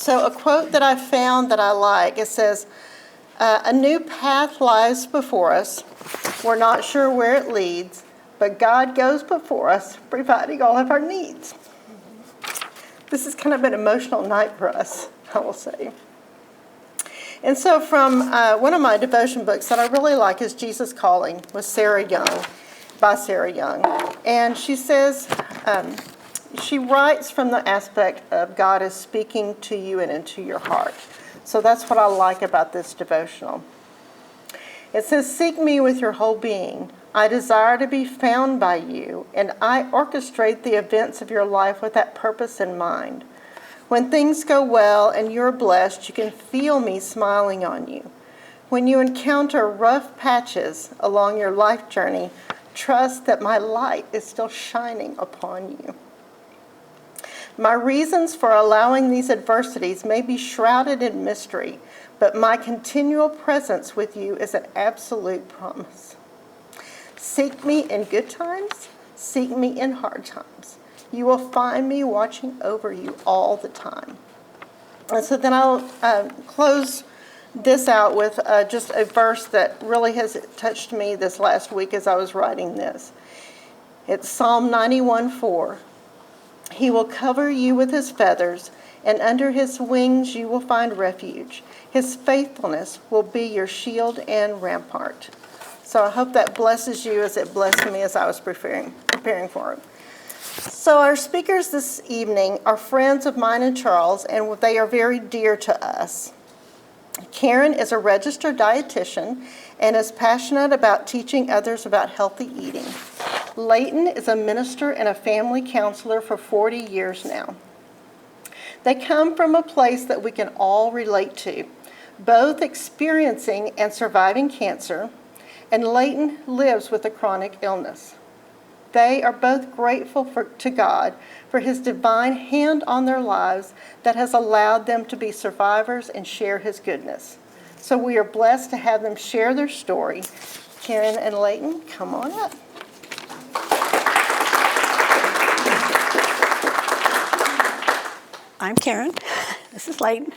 So a quote that I found that I like, it says, a new path lies before us. We're not sure where it leads, but God goes before us, providing all of our needs. This is kind of an emotional night for us, I will say. And so from one of my devotion books that I really like is Jesus Calling with Sarah Young, by Sarah Young. And she says, she writes from the aspect of God is speaking to you and into your heart. So that's what I like about this devotional. It says, seek me with your whole being. I desire to be found by you, and I orchestrate the events of your life with that purpose in mind. When things go well and you're blessed, you can feel me smiling on you. When you encounter rough patches along your life journey, trust that my light is still shining upon you. My reasons for allowing these adversities may be shrouded in mystery, but my continual presence with you is an absolute promise. Seek me in good times, seek me in hard times. You will find me watching over you all the time. And so then I'll close this out with just a verse that really has touched me this last week as I was writing this. It's Psalm 91:4. He will cover you with his feathers, and under his wings you will find refuge. His faithfulness will be your shield and rampart. So I hope that blesses you as it blessed me as I was preparing for it. So our speakers this evening are friends of mine and Charles, and they are very dear to us. Karen is a registered dietitian and is passionate about teaching others about healthy eating. Leighton is a minister and a family counselor for 40 years now. They come from a place that we can all relate to, both experiencing and surviving cancer, and Leighton lives with a chronic illness. They are both grateful to God for his divine hand on their lives that has allowed them to be survivors and share his goodness. So we are blessed to have them share their story. Karen and Leighton, come on up. I'm Karen. This is Leighton.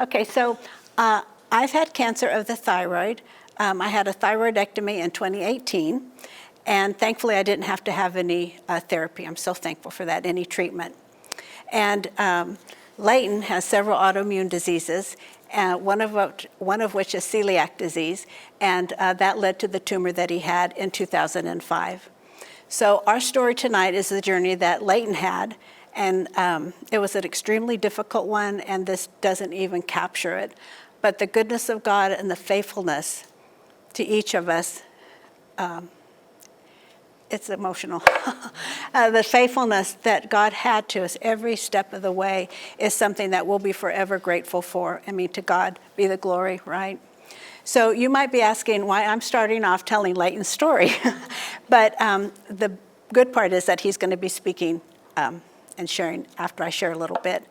Okay, so I've had cancer of the thyroid. I had a thyroidectomy in 2018, and thankfully I didn't have to have any therapy. I'm so thankful for that, any treatment. And Leighton has several autoimmune diseases, one of which is celiac disease, and that led to the tumor that he had in 2005. So our story tonight is the journey that Leighton had, and it was an extremely difficult one, and this doesn't even capture it. But the goodness of God and the faithfulness to each of us, it's emotional. The faithfulness that God had to us every step of the way is something that we'll be forever grateful for. I mean, to God be the glory, right? So you might be asking why I'm starting off telling Leighton's story. But the good part is that he's going to be speaking and sharing after I share a little bit.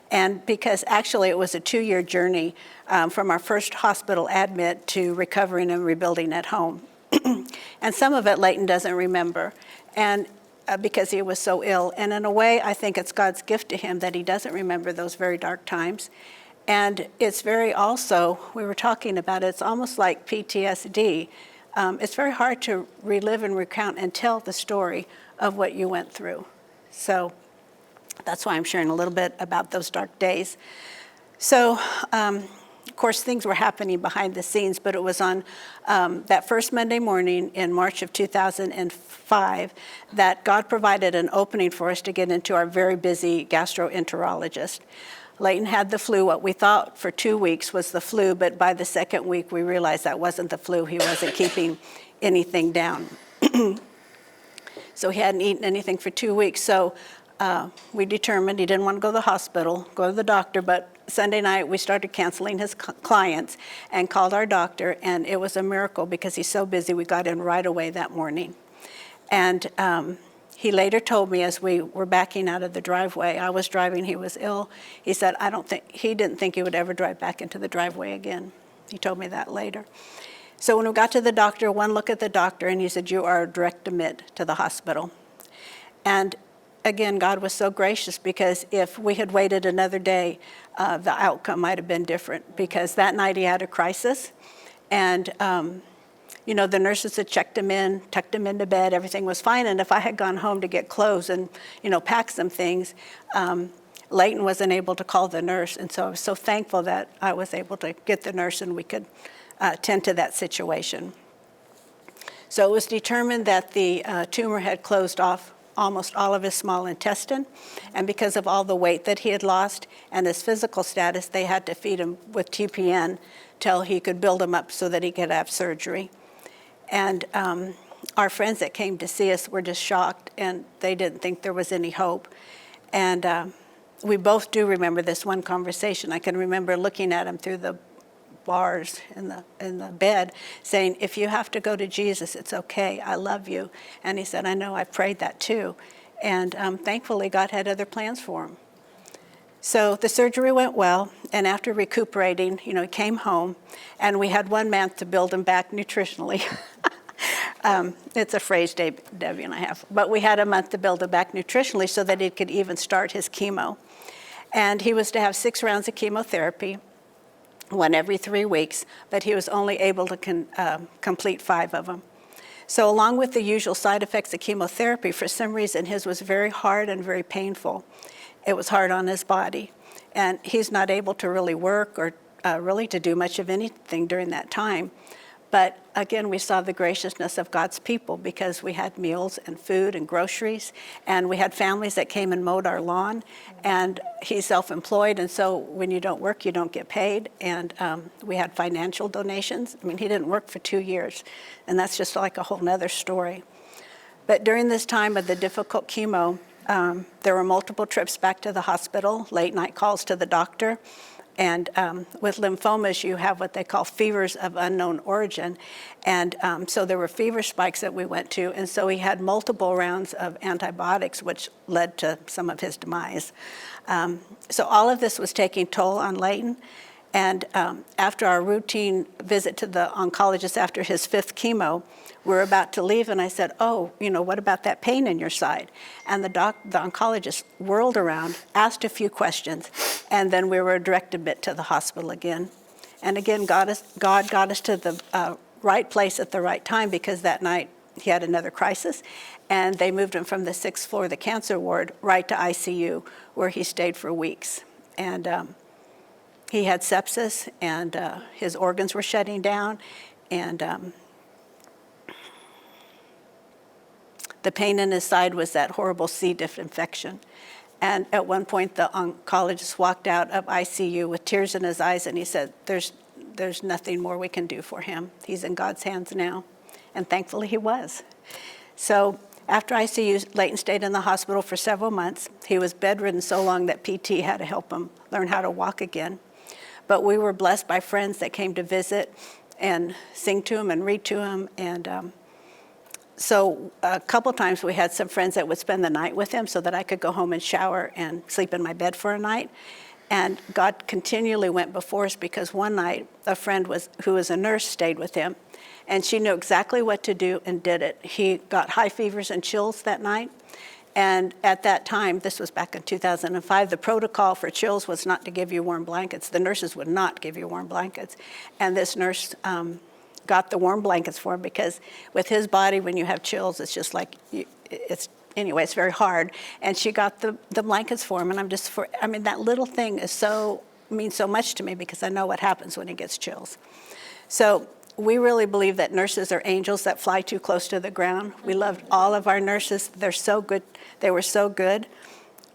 And because actually it was a 2-year journey from our first hospital admit to recovering and rebuilding at home. And some of it Leighton doesn't remember, and because he was so ill. And in a way, I think it's God's gift to him that he doesn't remember those very dark times. And it's very also, we were talking about it, it's almost like PTSD. It's very hard to relive and recount and tell the story of what you went through. So that's why I'm sharing a little bit about those dark days. So, of course, things were happening behind the scenes, but it was on that first Monday morning in March of 2005 that God provided an opening for us to get into our very busy gastroenterologist. Leighton had the flu. What we thought for 2 weeks was the flu, but by the second week we realized that wasn't the flu. He wasn't keeping anything down. So he hadn't eaten anything for 2 weeks. So we determined he didn't want to go to the hospital, go to the doctor, but Sunday night we started canceling his clients and called our doctor, and it was a miracle because he's so busy. We got in right away that morning. And he later told me as we were backing out of the driveway, I was driving, he was ill. He said, he didn't think he would ever drive back into the driveway again. He told me that later. So when we got to the doctor, one look at the doctor, and he said, you are a direct admit to the hospital. And again, God was so gracious, because if we had waited another day, the outcome might have been different, because that night he had a crisis. And, the nurses had checked him in, tucked him into bed, everything was fine. And if I had gone home to get clothes and, pack some things, Leighton wasn't able to call the nurse. And so I was so thankful that I was able to get the nurse and we could tend to that situation. So it was determined that the tumor had closed off almost all of his small intestine. And because of all the weight that he had lost and his physical status, they had to feed him with TPN till he could build him up so that he could have surgery. And our friends that came to see us were just shocked, and they didn't think there was any hope. And we both do remember this one conversation. I can remember looking at him through the bars in the bed, saying, "If you have to go to Jesus, it's okay. I love you." And he said, "I know. I prayed that too." And thankfully, God had other plans for him. So the surgery went well, and after recuperating, he came home, and we had 1 month to build him back nutritionally. It's a phrase Debbie and I have. But we had a month to build him back nutritionally so that he could even start his chemo. And he was to have 6 rounds of chemotherapy, 1 every 3 weeks, but he was only able to complete 5 of them. So along with the usual side effects of chemotherapy, for some reason his was very hard and very painful. It was hard on his body. And he's not able to really work or really to do much of anything during that time. But again, we saw the graciousness of God's people, because we had meals and food and groceries, and we had families that came and mowed our lawn. And he's self-employed, and so when you don't work, you don't get paid. And we had financial donations. I mean, he didn't work for 2 years, and that's just like a whole nother story. But during this time of the difficult chemo, there were multiple trips back to the hospital, late night calls to the doctor. And with lymphomas, you have what they call fevers of unknown origin. And so there were fever spikes that we went to. And so he had multiple rounds of antibiotics, which led to some of his demise. So all of this was taking toll on Leighton. And after our routine visit to the oncologist after his 5th chemo, we were about to leave, and I said, "Oh, what about that pain in your side?" And the oncologist whirled around, asked a few questions, and then we were directed to the hospital again. And again, God got us to the right place at the right time, because that night he had another crisis, and they moved him from the 6th floor of the cancer ward right to ICU, where he stayed for weeks. And he had sepsis, and his organs were shutting down, and the pain in his side was that horrible C. diff infection. And at one point, the oncologist walked out of ICU with tears in his eyes, and he said, there's nothing more we can do for him. He's in God's hands now. And thankfully, he was. So after ICU, Leighton stayed in the hospital for several months. He was bedridden so long that PT had to help him learn how to walk again. But we were blessed by friends that came to visit and sing to him and read to him. And so a couple times we had some friends that would spend the night with him so that I could go home and shower and sleep in my bed for a night. And God continually went before us, because one night a friend who was a nurse stayed with him, and she knew exactly what to do and did it. He got high fevers and chills that night. And at that time, this was back in 2005, the protocol for chills was not to give you warm blankets. The nurses would not give you warm blankets. And this nurse got the warm blankets for him, because with his body, when you have chills, it's just like, it's very hard. And she got the blankets for him. And that little thing means so much to me, because I know what happens when he gets chills. So we really believe that nurses are angels that fly too close to the ground. We loved all of our nurses. They're so good. They were so good.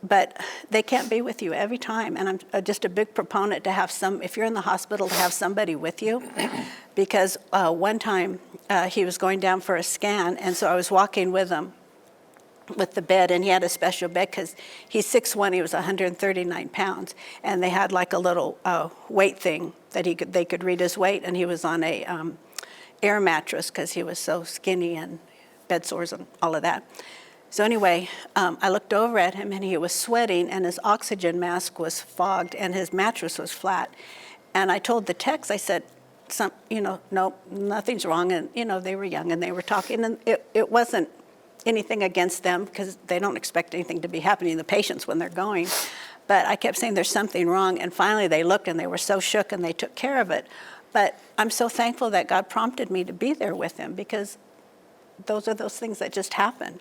But they can't be with you every time. And I'm just a big proponent to have if you're in the hospital, to have somebody with you. Because one time he was going down for a scan, and so I was walking with him with the bed, and he had a special bed because he's 6'1", he was 139 pounds, and they had like a little weight thing that they could read his weight, and he was on a air mattress because he was so skinny and bed sores and all of that. So anyway, I looked over at him, and he was sweating, and his oxygen mask was fogged, and his mattress was flat. And I told the techs, I said, no, nothing's wrong. And, they were young, and they were talking, and it wasn't anything against them because they don't expect anything to be happening to the patients when they're going. But I kept saying there's something wrong, and finally they looked and they were so shook and they took care of it. But I'm so thankful that God prompted me to be there with him, because those are those things that just happen.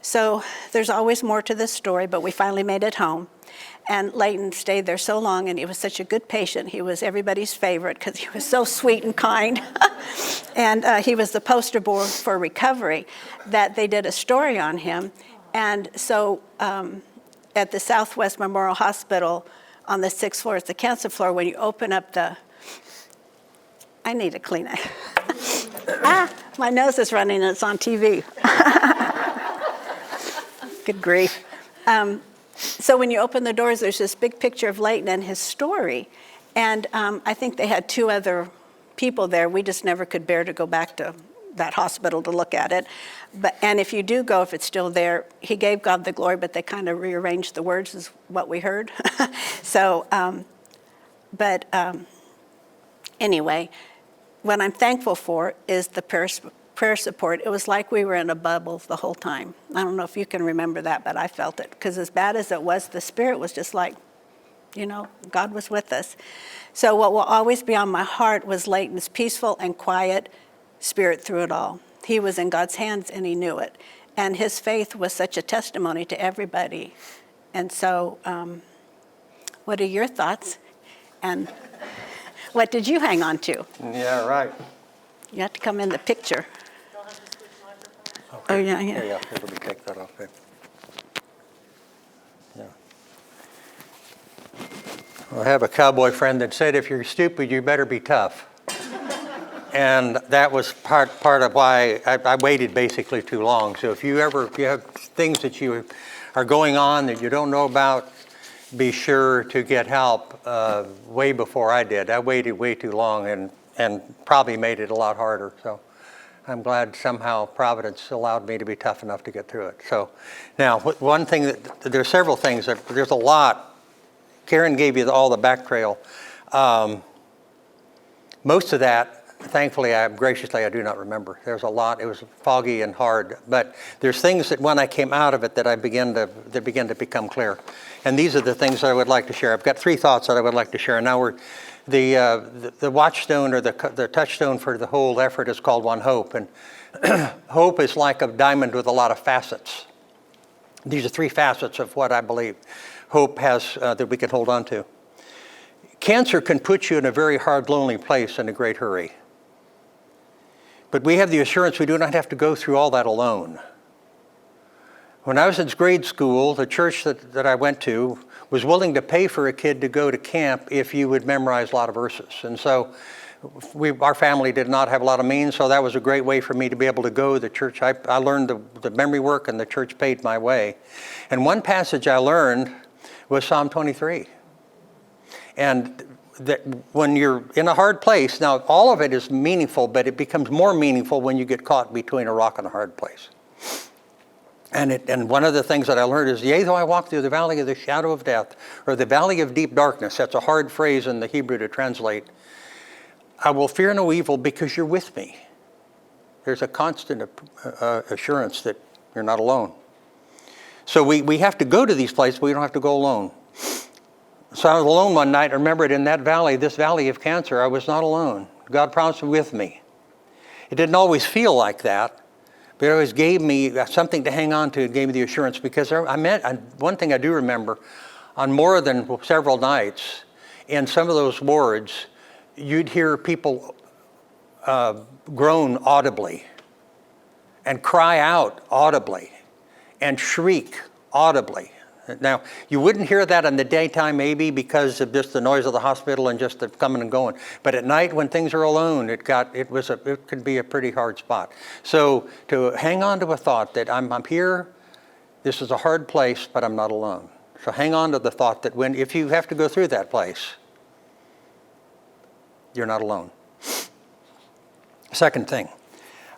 So there's always more to this story, but we finally made it home. And Leighton stayed there so long, and he was such a good patient. He was everybody's favorite because he was so sweet and kind. And he was the poster boy for recovery, that they did a story on him. And so at the Southwest Memorial Hospital on the 6th floor, it's the cancer floor, when you open up the, I need to clean it. My nose is running and it's on TV. Good grief. So when you open the doors, there's this big picture of Leighton and his story. And I think they had 2 other people there. We just never could bear to go back to that hospital to look at it. And if you do go, if it's still there, he gave God the glory, but they kind of rearranged the words is what we heard. So, anyway, what I'm thankful for is the prayer support. It was like we were in a bubble the whole time. I don't know if you can remember that, but I felt it. Because as bad as it was, the Spirit was just like, God was with us. So what will always be on my heart was Leighton's peaceful and quiet spirit through it all. He was in God's hands and he knew it. And his faith was such a testimony to everybody. And so what are your thoughts? And what did you hang on to? Yeah, right. You have to come in the picture. Okay. Oh, yeah. Yeah, let me take that off there. Yeah. Well, I have a cowboy friend that said, if you're stupid, you better be tough. And that was part of why I waited basically too long. So if you have things that you are going on that you don't know about, be sure to get help way before I did. I waited way too long and probably made it a lot harder. So I'm glad somehow Providence allowed me to be tough enough to get through it. So now, one thing there's several things. There's a lot. Karen gave you all the back trail. Most of that, thankfully, graciously, I do not remember. There's a lot. It was foggy and hard. But there's things that when I came out of it that began to become clear. And these are the things that I would like to share. I've got 3 thoughts that I would like to share. Now the watchstone or the touchstone for the whole effort is called OneHope. And hope is like a diamond with a lot of facets. These are 3 facets of what I believe hope has that we can hold on to. Cancer can put you in a very hard, lonely place in a great hurry. But we have the assurance we do not have to go through all that alone. When I was in grade school, the church that I went to was willing to pay for a kid to go to camp if you would memorize a lot of verses. And so our family did not have a lot of means, so that was a great way for me to be able to go to the church. I learned the memory work, and the church paid my way. And one passage I learned was Psalm 23. And that when you're in a hard place, now all of it is meaningful, but it becomes more meaningful when you get caught between a rock and a hard place. And one of the things that I learned is, yea, though I walk through the valley of the shadow of death, or the valley of deep darkness, that's a hard phrase in the Hebrew to translate, I will fear no evil because you're with me. There's a constant assurance that you're not alone. So we have to go to these places, but we don't have to go alone. So I was alone one night. I remember it in that valley, this valley of cancer, I was not alone. God promised to be with me. It didn't always feel like that, but it always gave me something to hang on to. It gave me the assurance, because one thing I do remember, on more than several nights, in some of those wards, you'd hear people groan audibly and cry out audibly and shriek audibly. Now, you wouldn't hear that in the daytime maybe because of just the noise of the hospital and just the coming and going. But at night when things are alone, it could be a pretty hard spot. So to hang on to a thought that I'm here, this is a hard place, but I'm not alone. So hang on to the thought that if you have to go through that place, you're not alone. Second thing,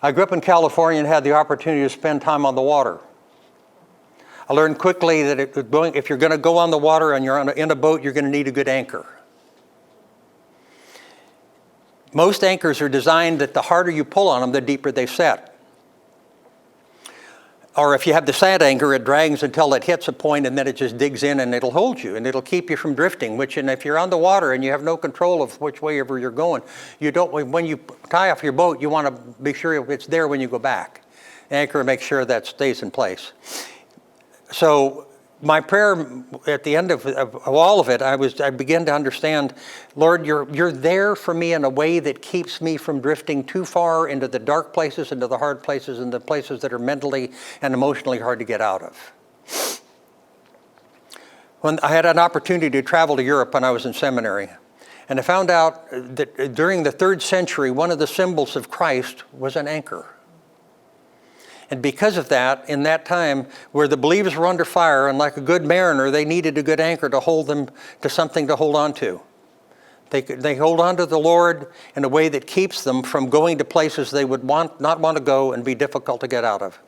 I grew up in California and had the opportunity to spend time on the water. I learned quickly that if you're going to go on the water and you're in a boat, you're going to need a good anchor. Most anchors are designed that the harder you pull on them, the deeper they set. Or if you have the sad anchor, it drags until it hits a point and then it just digs in and it'll hold you and it'll keep you from drifting, and if you're on the water and you have no control of which way ever you're going, when you tie off your boat, you want to be sure it's there when you go back. Anchor, make sure that stays in place. So my prayer at the end of all of it, I began to understand, Lord, you're there for me in a way that keeps me from drifting too far into the dark places, into the hard places, and the places that are mentally and emotionally hard to get out of. When I had an opportunity to travel to Europe when I was in seminary, and I found out that during the 3rd century, one of the symbols of Christ was an anchor. And because of that, in that time where the believers were under fire, and like a good mariner, they needed a good anchor to hold them to something to hold on to. They hold on to the Lord in a way that keeps them from going to places they would not want to go and be difficult to get out of.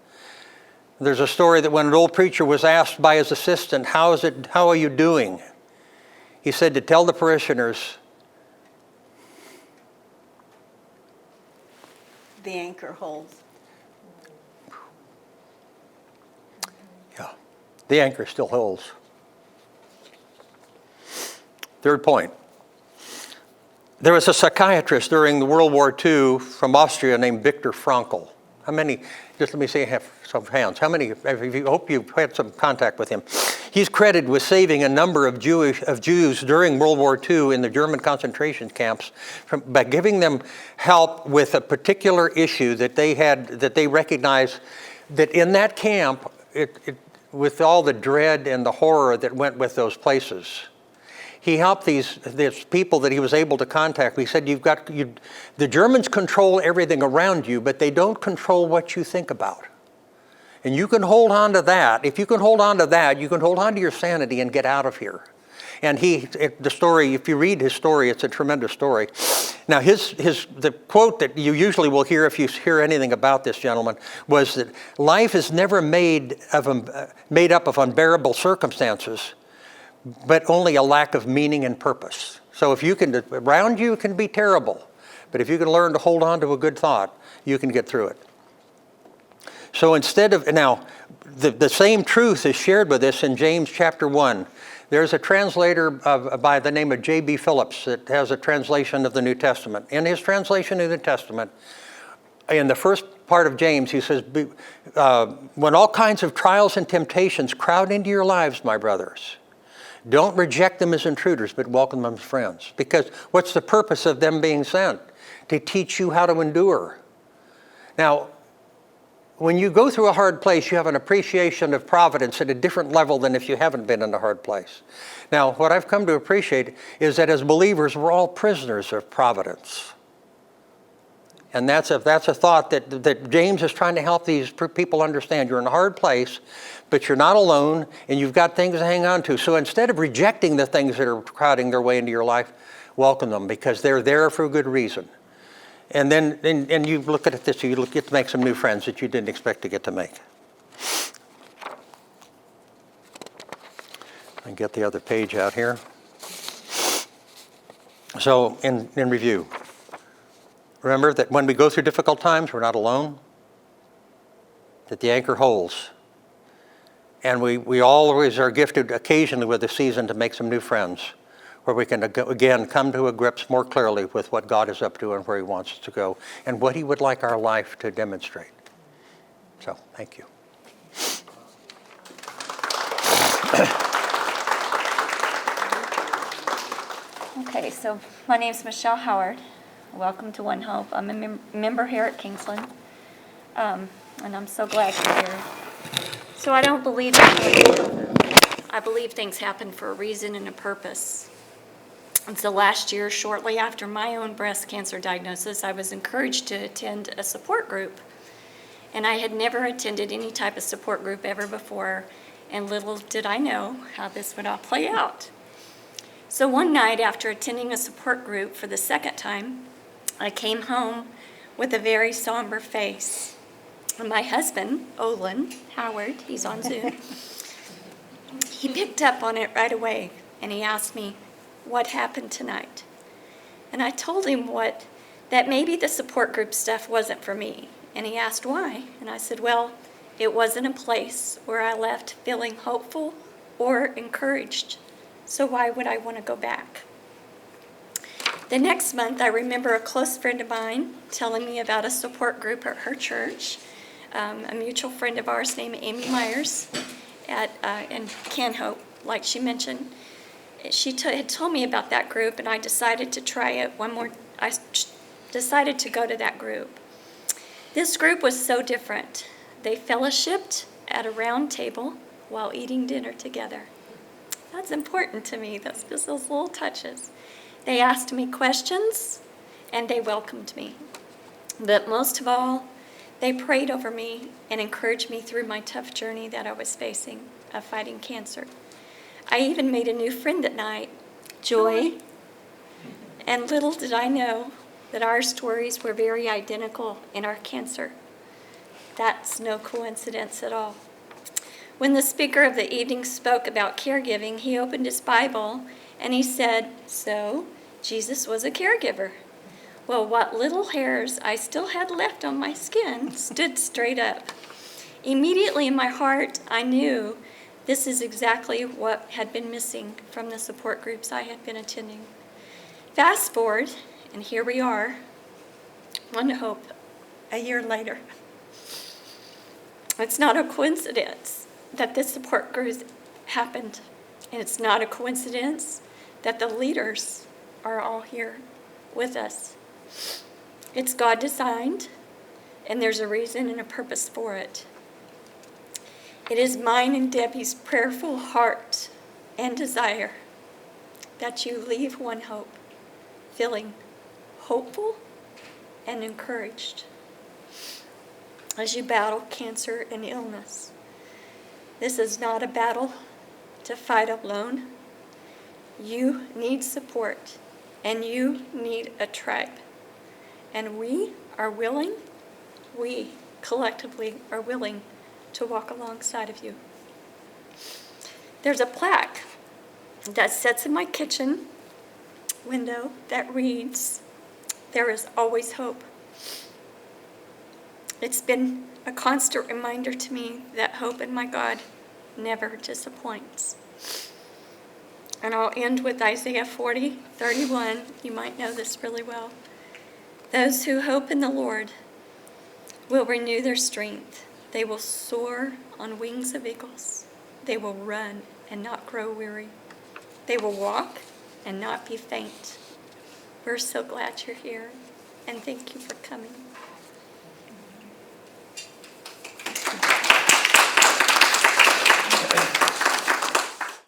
There's a story that when an old preacher was asked by his assistant, how are you doing? He said to tell the parishioners, The anchor holds. Yeah, the anchor still holds. Third point. There was a psychiatrist during the World War II from Austria named Viktor Frankl. How many, just let me see, have some hands. How many, I hope you've had some contact with him. He's credited with saving a number of Jews during World War II in the German concentration camps by giving them help with a particular issue that they recognized that in that camp, with all the dread and the horror that went with those places, he helped these people that he was able to contact. He said, the Germans control everything around you, but they don't control what you think about. And you can hold on to that. If you can hold on to that, you can hold on to your sanity and get out of here. And the story, if you read his story, it's a tremendous story. Now, the quote that you usually will hear if you hear anything about this gentleman was that life is never made up of unbearable circumstances, but only a lack of meaning and purpose. So if you can, around you can be terrible, but if you can learn to hold on to a good thought, you can get through it. So now, the same truth is shared with us in James chapter 1. There's a translator by the name of J.B. Phillips that has a translation of the New Testament. In his translation of the New Testament, in the first part of James, he says, when all kinds of trials and temptations crowd into your lives, my brothers, don't reject them as intruders, but welcome them as friends. Because what's the purpose of them being sent? To teach you how to endure. Now, when you go through a hard place, you have an appreciation of providence at a different level than if you haven't been in a hard place. Now, what I've come to appreciate is that as believers, we're all prisoners of providence. And that's a thought that James is trying to help these people understand. You're in a hard place, but you're not alone, and you've got things to hang on to. So instead of rejecting the things that are crowding their way into your life, welcome them, because they're there for a good reason. And then you look at this, you get to make some new friends that you didn't expect to get to make. And get the other page out here. So in review, remember that when we go through difficult times, we're not alone, that the anchor holds. And we always are gifted occasionally with a season to make some new friends, where we can, again, come to grips more clearly with what God is up to and where he wants us to go and what he would like our life to demonstrate. So, thank you. Okay, so my name's Michelle Howard. Welcome to OneHope. I'm a member here at Kingsland, and I'm so glad you're here. So I don't believe I believe things happen for a reason and a purpose. And so last year, shortly after my own breast cancer diagnosis, I was encouraged to attend a support group. And I had never attended any type of support group ever before, and little did I know how this would all play out. So one night after attending a support group for the second time, I came home with a very somber face. And my husband, Olin Howard, he's on Zoom, he picked up on it right away, and he asked me, what happened tonight? And I told him that maybe the support group stuff wasn't for me. And he asked why. And I said, well, It wasn't a place where I left feeling hopeful or encouraged. So why would I want to go back? The next month, I remember a close friend of mine telling me about a support group at her church. A mutual friend of ours named Amy Myers and OneHope, like she mentioned. She had told me about that group, and I decided to try it I decided to go to that group. This group was so different. They fellowshipped at a round table while eating dinner together. That's important to me, just those little touches. They asked me questions, and they welcomed me. But most of all, they prayed over me and encouraged me through my tough journey that I was facing of fighting cancer. I even made a new friend that night, Joy. And little did I know that our stories were very identical in our cancer. That's no coincidence at all. When the speaker of the evening spoke about caregiving, he opened his Bible and he said, "So, Jesus was a caregiver." Well, what little hairs I still had left on my skin stood straight up. Immediately in my heart, I knew this is exactly what had been missing from the support groups I had been attending. Fast forward, and here we are, OneHope, a year later. It's not a coincidence that this support group happened, and it's not a coincidence that the leaders are all here with us. It's God designed, and there's a reason and a purpose for it. It is mine and Debbie's prayerful heart and desire that you leave OneHope feeling hopeful and encouraged as you battle cancer and illness. This is not a battle to fight alone. You need support, and you need a tribe. And we collectively are willing to walk alongside of you. There's a plaque that sits in my kitchen window that reads, "There is always hope." It's been a constant reminder to me that hope in my God never disappoints. And I'll end with Isaiah 40:31. You might know this really well. Those who hope in the Lord will renew their strength. They will soar on wings of eagles. They will run and not grow weary. They will walk and not be faint. We're so glad you're here, and thank you for coming.